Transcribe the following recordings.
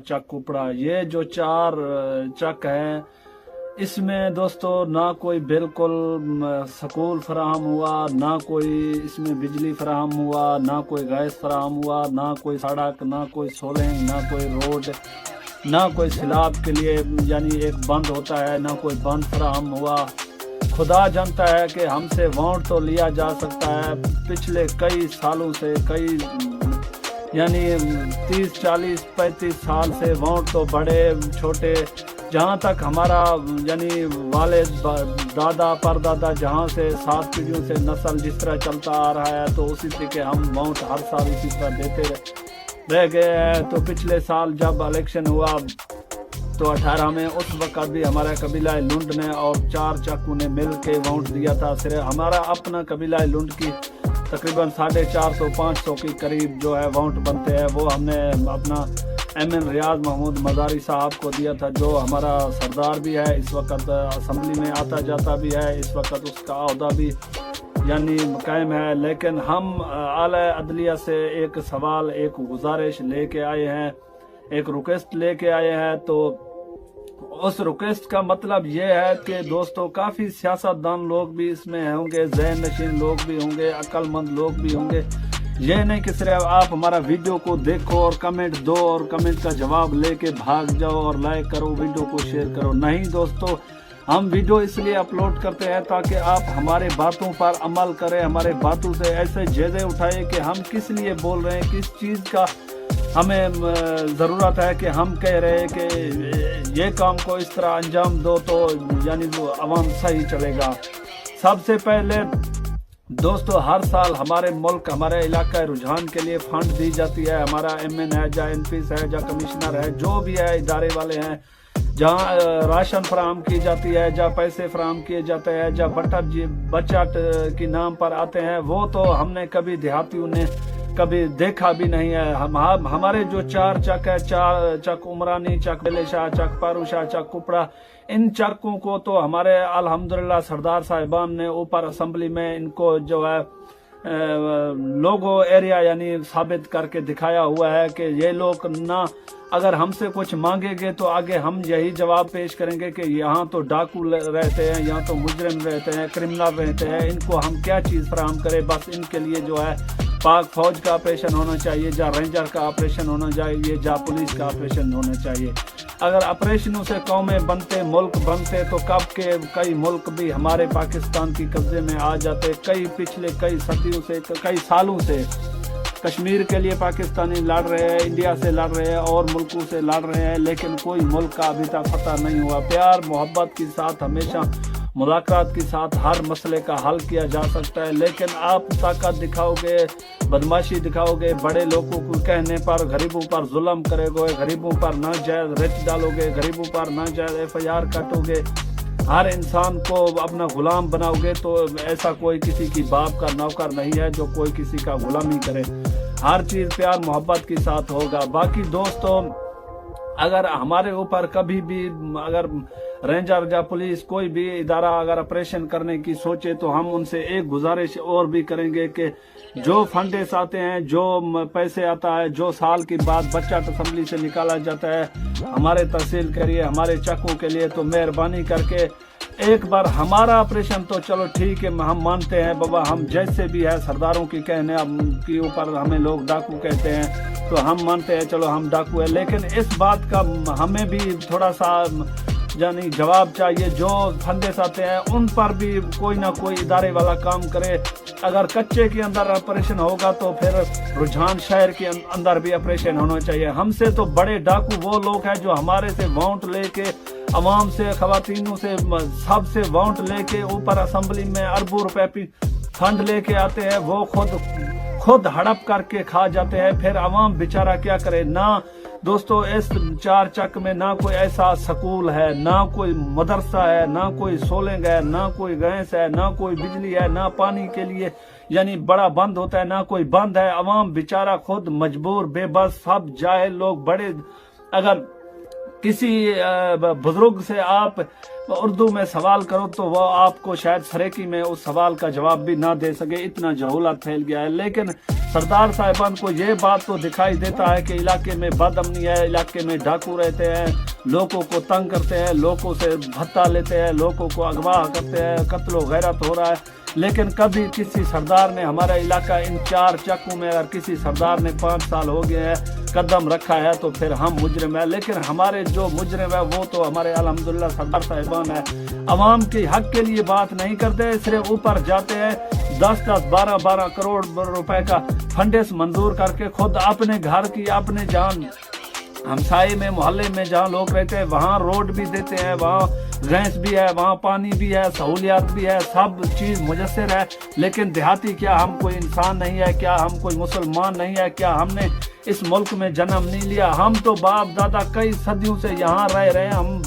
चक कुपड़ा, ये जो चार चक हैं, इसमें दोस्तों ना कोई बिल्कुल स्कूल फराहम हुआ, ना कोई इसमें बिजली फराहम हुआ, ना कोई गैस फराहम हुआ, ना कोई सड़क, ना कोई सोलिंग, ना कोई रोड, ना कोई सैलाब के लिए यानी एक बंद होता है, ना कोई बंद फराहम हुआ। खुदा जानता है कि हमसे वोट तो लिया जा सकता है पिछले कई सालों से, कई यानी 30, 40, 35 साल से वोट तो बड़े छोटे, जहाँ तक हमारा यानी वाले दादा परदादा जहाँ से 7 पीढ़ियों से नस्ल जिस तरह चलता आ रहा है, तो उसी तरीके हम वोट हर साल इसी तरह देते रह गए हैं। तो पिछले साल जब इलेक्शन हुआ तो 18 में, उस वक्त भी हमारा कबीला लुंड ने और 4 चक्कू ने मिल के वोट दिया था। सिर्फ हमारा अपना कबीला लुंड की तकरीबन 450-500 के करीब जो है वोट बनते हैं, वो हमने अपना MN रियाज महमूद मज़ारी साहब को दिया था, जो हमारा सरदार भी है, इस वक्त असम्बली में आता जाता भी है, इस वक्त उसका अहदा भी यानी कायम है। लेकिन हम आला अदलिया से एक सवाल, एक गुजारिश लेके आए हैं, एक रिक्वेस्ट लेके आए हैं। तो उस रिक्वेस्ट का मतलब ये है कि दोस्तों काफ़ी सियासतदान लोग भी इसमें होंगे, ज़हन नशीन लोग भी होंगे, अक्लमंद लोग भी होंगे। ये नहीं कि सिर्फ आप हमारा वीडियो को देखो और कमेंट दो और कमेंट का जवाब लेके भाग जाओ और लाइक करो, वीडियो को शेयर करो। नहीं दोस्तों, हम वीडियो इसलिए अपलोड करते हैं ताकि आप हमारे बातों पर अमल करें, हमारे बातों से ऐसे जायजे उठाएं कि हम किस लिए बोल रहे हैं, किस चीज़ का हमें ज़रूरत है कि हम कह रहे हैं कि ये काम को इस तरह अंजाम दो तो यानी वो अवाम सही चलेगा। सबसे पहले दोस्तों, हर साल हमारे मुल्क, हमारे इलाका रुझान के लिए फंड दी जाती है। हमारा MN है, या MP है, या कमिश्नर है, जो भी है इदारे वाले हैं, जहाँ राशन फराहम की जाती है, जहाँ पैसे फराहम किए जाते हैं, जहाँ बचत के नाम पर आते हैं, वो तो हमने कभी देहातियों ने कभी देखा भी नहीं है। हमारे जो 4 चक है, 4 चक उमरानी, चक बेलेशाह, चक पारूशाह, चक कुपड़ा, इन चक्कों को तो हमारे अल्हम्दुलिल्लाह सरदार साहिबान ने ऊपर असम्बली में इनको जो है लोगो एरिया यानी साबित करके दिखाया हुआ है कि ये लोग ना अगर हमसे कुछ मांगेंगे तो आगे हम यही जवाब पेश करेंगे कि यहाँ तो डाकू रहते हैं, यहाँ तो मुजरिम रहते हैं, क्रिमिनल रहते हैं, इनको हम क्या चीज़ फराहम करें। बस इनके लिए जो है पाक फौज का ऑपरेशन होना चाहिए, जा रेंजर का ऑपरेशन होना चाहिए, जा पुलिस का ऑपरेशन होना चाहिए। अगर ऑपरेशनों से कौमें बनते, मुल्क बनते, तो कब के कई मुल्क भी हमारे पाकिस्तान की कब्जे में आ जाते। पिछले कई सदियों से, कई सालों से कश्मीर के लिए पाकिस्तानी लड़ रहे हैं, इंडिया से लड़ रहे हैं और मुल्कों से लड़ रहे हैं, लेकिन कोई मुल्क का अभी तक फतह नहीं हुआ। प्यार मोहब्बत के साथ, हमेशा मुलाकात के साथ हर मसले का हल किया जा सकता है। लेकिन आप ताकत दिखाओगे, बदमाशी दिखाओगे, बड़े लोगों को कहने पर गरीबों पर जुल्म करोगे, गरीबों पर नाजायज रिच डालोगे, गरीबों पर नाजायज FIR काटोगे, हर इंसान को अपना गुलाम बनाओगे, तो ऐसा कोई किसी की बाप का नौकर नहीं है जो कोई किसी का गुलामी करे। हर चीज़ प्यार मोहब्बत के साथ होगा। बाकी दोस्तों, अगर हमारे ऊपर कभी भी अगर रेंजर या पुलिस कोई भी इदारा अगर ऑपरेशन करने की सोचे, तो हम उनसे एक गुजारिश और भी करेंगे कि जो फंडेस आते हैं, जो पैसे आता है, जो साल के बाद बचत असम्बली से निकाला जाता है हमारे तहसील के लिए, हमारे चक्कों के लिए, तो मेहरबानी करके एक बार हमारा ऑपरेशन तो चलो ठीक है, हम मानते हैं बाबा, हम जैसे भी है सरदारों की कहने के ऊपर हमें लोग डाकू कहते हैं, तो हम मानते हैं चलो हम डाकू है, लेकिन इस बात का हमें भी थोड़ा सा यानी जवाब चाहिए। जो फंडेस आते हैं उन पर भी कोई ना कोई इदारे वाला काम करे। अगर कच्चे के अंदर ऑपरेशन होगा तो फिर रुझान शहर के अंदर भी ऑपरेशन होना चाहिए। हमसे तो बड़े डाकू वो लोग हैं जो हमारे से वोट लेके, अवाम से, खवातीनों से, सबसे वोट लेके ऊपर असम्बली में अरबों रुपए फंड लेके आते हैं, वो खुद हड़प करके खा जाते हैं। फिर अवाम बेचारा क्या करे। ना दोस्तों, इस 4 चक में ना कोई ऐसा स्कूल है, ना कोई मदरसा है, ना कोई सोलिंग है, ना कोई गैस है, ना कोई बिजली है, ना पानी के लिए यानी बड़ा बंद होता है, ना कोई बंद है। अवाम बेचारा खुद मजबूर, बेबस, सब जाहिल लोग, बड़े अगर کسی بزرگ سے آپ اردو میں سوال کرو تو وہ آپ کو شاید سریکی میں اس سوال کا جواب بھی نہ دے سکے، اتنا جہالت پھیل گیا ہے۔ لیکن سردار صاحبان کو یہ بات تو دکھائی دیتا ہے کہ علاقے میں بد امنی ہے، علاقے میں ڈاکو رہتے ہیں، لوگوں کو تنگ کرتے ہیں، لوگوں سے بھتہ لیتے ہیں، لوگوں کو اغوا کرتے ہیں، قتل و غیرت ہو رہا ہے۔ لیکن کبھی کسی سردار نے ہمارا علاقہ ان 4 چکوں میں اگر کسی سردار نے 5 سال ہو گئے ہیں قدم رکھا ہے تو پھر ہم مجرم ہیں۔ لیکن ہمارے جو مجرم ہے وہ تو ہمارے الحمدللہ سردار صاحبان ہے، عوام کے حق کے لیے بات نہیں کرتے، صرف اوپر جاتے ہیں 10-10 12-12 کروڑ روپے کا فنڈس منظور کر کے خود اپنے گھر کی اپنے جان ہمسائے میں محلے میں جہاں لوگ رہتے ہیں وہاں روڈ بھی دیتے ہیں، وہاں گیس بھی ہے، وہاں پانی بھی ہے، سہولیات بھی ہے، سب چیز میسر ہے۔ لیکن دیہاتی کیا ہم کوئی انسان نہیں ہے؟ کیا ہم کوئی مسلمان نہیں ہے؟ کیا ہم نے اس ملک میں جنم نہیں لیا؟ ہم تو باپ دادا کئی صدیوں سے یہاں رہ رہے ہیں۔ ہم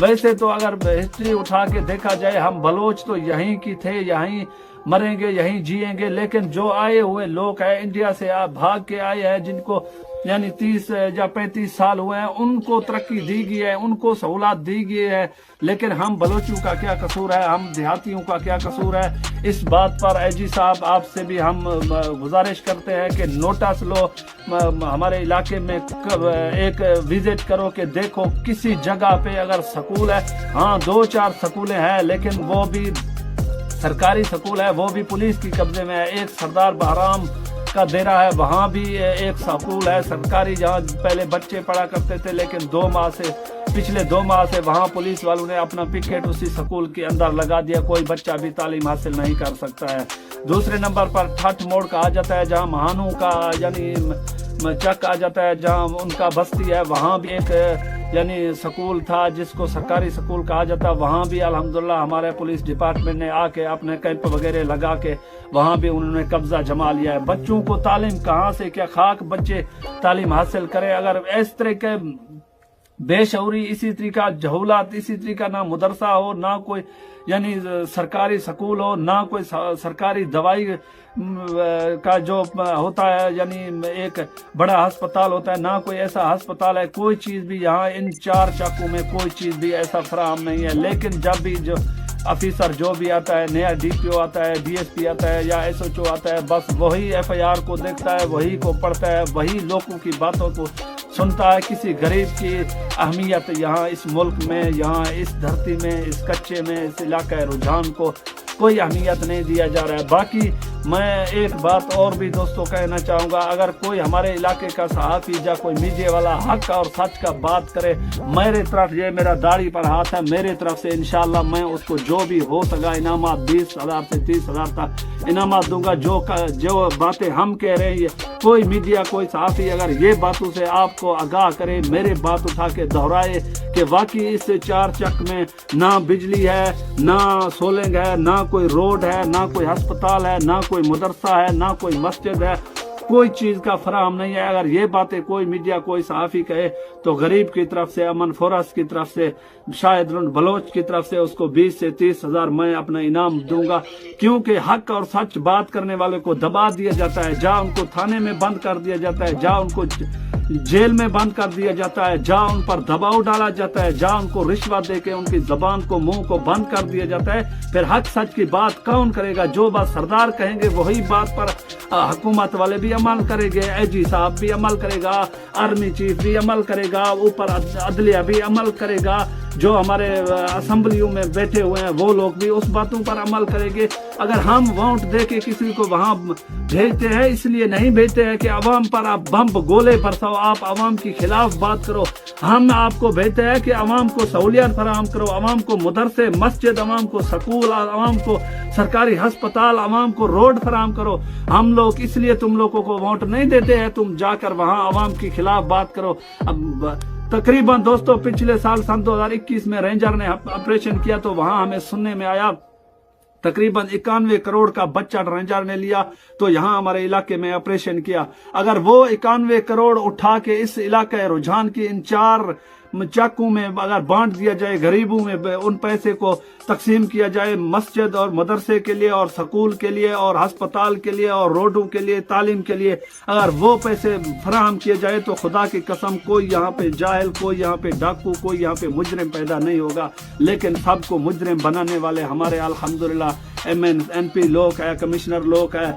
ویسے تو اگر ہسٹری اٹھا کے دیکھا جائے ہم بلوچ تو یہیں کی تھے، یہیں مریں گے، یہیں جیئیں گے۔ لیکن جو آئے ہوئے لوگ ہیں انڈیا سے بھاگ کے آئے ہیں، جن کو یعنی 30 یا 35 سال ہوئے ہیں، ان کو ترقی دی گئی ہے، ان کو سہولت دی گئی ہے۔ لیکن ہم بلوچوں کا کیا قصور ہے؟ ہم دیہاتیوں کا کیا قصور ہے؟ اس بات پر اے جی صاحب آپ سے بھی ہم گزارش کرتے ہیں کہ نوٹس لو، ہمارے علاقے میں ایک وزٹ کرو کہ دیکھو کسی جگہ پہ اگر سکول ہے، ہاں 2-4 سکولیں ہیں لیکن وہ بھی سرکاری سکول ہے، وہ بھی پولیس کی قبضے میں ہے۔ ایک سردار بہرام کا ڈیرہ ہے، وہاں بھی ایک سکول ہے سرکاری جہاں پہلے بچے پڑھا کرتے تھے، لیکن پچھلے 2 ماہ سے وہاں پولیس والوں نے اپنا پکیٹ اسی سکول کے اندر لگا دیا، کوئی بچہ بھی تعلیم حاصل نہیں کر سکتا ہے۔ دوسرے نمبر پر ٹھٹ موڑ کہا جاتا ہے جہاں مہانوں کا یعنی چک آ جاتا ہے، جہاں ان کا بستی ہے، وہاں بھی ایک یعنی سکول تھا جس کو سرکاری سکول کہا جاتا ہے، وہاں بھی الحمدللہ ہمارے پولیس ڈپارٹمنٹ نے آ کے اپنے کیمپ وغیرہ لگا کے وہاں بھی انہوں نے قبضہ جما لیا ہے۔ بچوں کو تعلیم کہاں سے، کیا خاک بچے تعلیم حاصل کریں؟ اگر اس طرح کے بے شعوری، اسی طریقہ جہولت، اسی طریقہ نہ مدرسہ ہو، نہ کوئی یعنی سرکاری سکول ہو، نہ کوئی سرکاری دوائی کا جو ہوتا ہے یعنی ایک بڑا ہسپتال ہوتا ہے، نہ کوئی ایسا ہسپتال ہے، کوئی چیز بھی یہاں ان 4 چکوں میں کوئی چیز بھی ایسا فراہم نہیں ہے۔ لیکن جب بھی جو آفیسر جو بھی آتا ہے، نیا ڈی پی او آتا ہے، ڈی ایس پی آتا ہے یا ایس ایچ او آتا ہے، بس وہی ایف آئی آر کو دیکھتا ہے، وہی کو پڑھتا ہے، وہی لوگوں کی باتوں کو سنتا ہے۔ کسی غریب کی اہمیت یہاں اس ملک میں، یہاں اس دھرتی میں، اس کچے میں، اس علاقہ رجحان کو کوئی اہمیت نہیں دیا جا رہا ہے۔ باقی میں ایک بات اور بھی دوستوں کہنا چاہوں گا، اگر کوئی ہمارے علاقے کا صحافی یا کوئی میڈیا والا حق اور سچ کا بات کرے، میرے طرف یہ میرا داڑھی پر ہاتھ ہے، میرے طرف سے انشاءاللہ میں اس کو جو بھی ہو سکا انعامات 20,000 سے 30,000 تک انعامات دوں گا۔ جو باتیں ہم کہہ رہے ہیں، کوئی میڈیا کوئی صحافی اگر یہ باتوں سے آپ کو آگاہ کرے، میرے بات اٹھا کے دہرائے کہ واقعی اس 4 چک میں نہ بجلی ہے، نہ سولنگ ہے، نہ کوئی روڈ ہے، نہ کوئی ہسپتال ہے، نہ کوئی مدرسہ ہے، نہ کوئی مسجد ہے، کوئی چیز کا فراہم نہیں ہے، اگر یہ باتیں کوئی میڈیا کوئی صحافی کہے تو غریب کی طرف سے، امن فورس کی طرف سے، شاہد بلوچ کی طرف سے اس کو 20 سے 30,000 میں اپنا انعام دوں گا، کیونکہ حق اور سچ بات کرنے والے کو دبا دیا جاتا ہے، جہاں ان کو تھانے میں بند کر دیا جاتا ہے، جہاں ان کو جیل میں بند کر دیا جاتا ہے، جہاں ان پر دباؤ ڈالا جاتا ہے، جہاں ان کو رشوت دے کے ان کی زبان کو منہ کو بند کر دیا جاتا ہے، پھر حق سچ کی بات کون کرے گا؟ جو بات سردار کہیں گے وہی بات پر حکومت والے بھی عمل کرے گے، اے جی صاحب بھی عمل کرے گا، آرمی چیف بھی عمل کرے گا، اوپر عدلیہ بھی عمل کرے گا، جو ہمارے اسمبلیوں میں بیٹھے ہوئے ہیں وہ لوگ بھی اس باتوں پر عمل کریں گے۔ اگر ہم ووٹ دے کے کسی کو وہاں بھیجتے ہیں اس لیے نہیں بھیجتے ہیں کہ عوام پر آپ بم گولے برساؤ، آپ عوام کے خلاف بات کرو، ہم آپ کو بھیجتے ہیں کہ عوام کو سہولیات فراہم کرو، عوام کو مدرسے، مسجد، عوام کو سکول، عوام کو سرکاری ہسپتال، عوام کو روڈ فراہم کرو۔ ہم لوگ اس لیے تم لوگوں کو ووٹ نہیں دیتے ہیں، تم جا کر وہاں عوام کے خلاف بات کرو۔ اب تقریباً دوستوں پچھلے سال سن 2021 میں رینجر نے آپریشن کیا تو وہاں ہمیں سننے میں آیا تقریباً 91 کروڑ کا بچہ رینجر نے لیا تو یہاں ہمارے علاقے میں آپریشن کیا۔ اگر وہ 91 کروڑ اٹھا کے اس علاقے رجحان کی ان 4 चाकू में अगर बांट दिया जाए गरीबों में, उन पैसे को तकसीम किया जाए मस्जिद और मदरसे के लिए और स्कूल के लिए और अस्पताल के लिए और रोडों के लिए, तालीम के लिए, अगर वो पैसे फराहम किए जाए तो खुदा की कसम कोई यहाँ पे जाहिल, कोई यहाँ पे डाकू, कोई यहाँ पे मुजरिम पैदा नहीं होगा। लेकिन सबको मुजरिम बनाने वाले हमारे अल्हम्दुलिल्लाह MP लोग है, कमिश्नर लोग है,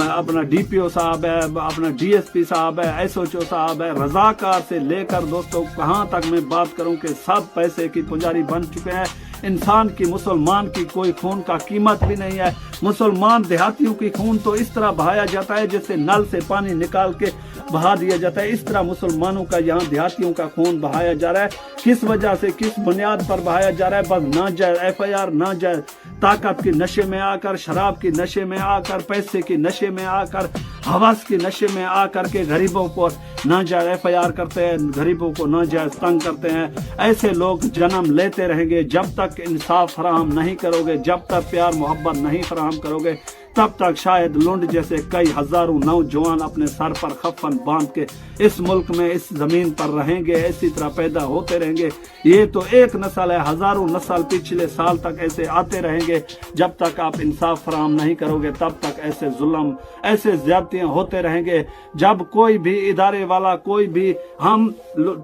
अपना DPO साहब है, अपना DSP साहब है, SHO साहब है, रजाकार से लेकर दोस्तों कहाँ तक मैं बात करूं कि सब पैसे की पुजारी बन चुके हैं। इंसान की, मुसलमान की कोई खून का कीमत भी नहीं है। मुसलमान देहातियों की खून तो इस तरह बहाया जाता है जैसे नल से पानी निकाल के बहा दिया जाता है, इस तरह मुसलमानों का यहाँ देहातियों का खून बहाया जा रहा है। किस वजह से, किस बुनियाद पर बहाया जा रहा है? बस नाजायज FIR, नाजायज ताकत के नशे में आकर, शराब के नशे में आकर, पैसे के नशे में आकर, हवस के नशे में आकर के गरीबों को नाजायज FIR करते हैं, गरीबों को नाजायज तंग करते हैं। ऐसे लोग जन्म लेते रहेंगे। जब तक इंसाफ फराहम नहीं करोगे, जब तक प्यार मोहब्बत नहीं फराहम करोगे, तब तक शायद लुंड जैसे कई हजारों नौजवान अपने सर पर खफन बांध के इस मुल्क में, इस जमीन पर रहेंगे, इसी तरह पैदा होते रहेंगे। ये तो एक नस्ल है, हजारों नस्ल पिछले साल तक ऐसे आते रहेंगे। जब तक आप इंसाफ फराहम नहीं करोगे तब तक ऐसे जुल्म, ऐसे ज्यादतियां होते रहेंगे। जब कोई भी इदारे वाला, कोई भी, हम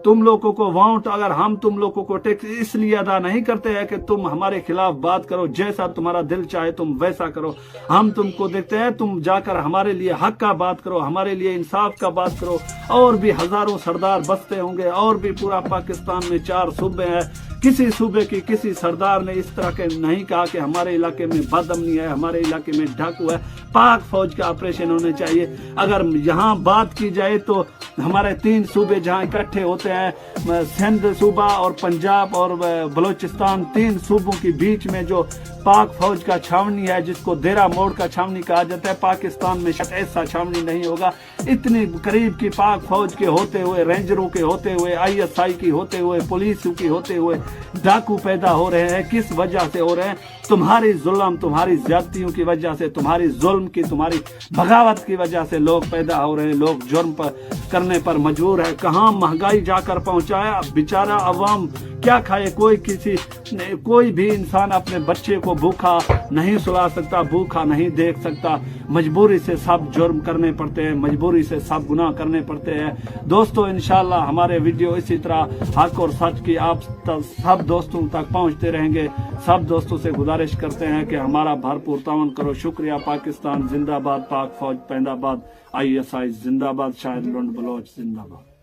तुम लोगों को वाउंट, अगर हम तुम लोगों को टैक्स इसलिए अदा नहीं करते हैं कि तुम हमारे खिलाफ बात करो, जैसा तुम्हारा दिल चाहे तुम वैसा करो। हम तुमको देखते हैं, तुम जाकर हमारे लिए हक का बात करो, हमारे लिए इंसाफ का बात करो। और भी हजारों सरदार बसते होंगे, और भी पूरा पाकिस्तान में 4 सूबे हैं। किसी सूबे की किसी सरदार ने इस तरह के नहीं कहा कि हमारे इलाके में बदअमनी है, हमारे इलाके में डाकू है, पाक फौज का ऑपरेशन होने चाहिए। अगर यहाँ बात की जाए तो हमारे 3 सूबे जहाँ इकट्ठे होते हैं, सिंध सूबा और पंजाब और बलूचिस्तान, 3 सूबों के बीच में जो पाक फौज का छावनी है, जिसको देरा मोड़ का छावनी कहा जाता है, पाकिस्तान में ऐसा छावनी नहीं होगा। इतनी करीब की पाक फौज के होते हुए, रेंजरों के होते हुए, ISI की होते हुए, पुलिस की होते हुए डाकू पैदा हो रहे हैं। किस वजह से हो रहे हैं? तुम्हारी जुल्म, तुम्हारी ज्यादतियों की वजह से, तुम्हारी जुल्म की, तुम्हारी बगावत की वजह से लोग पैदा हो रहे हैं। लोग जुर्म पर करने पर मजबूर है। कहाँ महंगाई जाकर पहुंचा है। अब बेचारा अवाम क्या खाए? कोई भी इंसान अपने बच्चे को भूखा नहीं सुला सकता, भूखा नहीं देख सकता। मजबूरी से सब जुर्म करने पड़ते हैं, मजबूरी से सब गुनाह करने पड़ते हैं। दोस्तों इंशाल्लाह हमारे वीडियो इसी तरह हक और सच की आप सब दोस्तों तक पहुंचते रहेंगे। सब दोस्तों से गुजारिश करते हैं कि हमारा भरपूर तावन करो। शुक्रिया। पाकिस्तान जिंदाबाद, पाक फौज पैंदाबाद, ISI जिंदाबाद, शाहिद लुंड बलोच जिंदाबाद।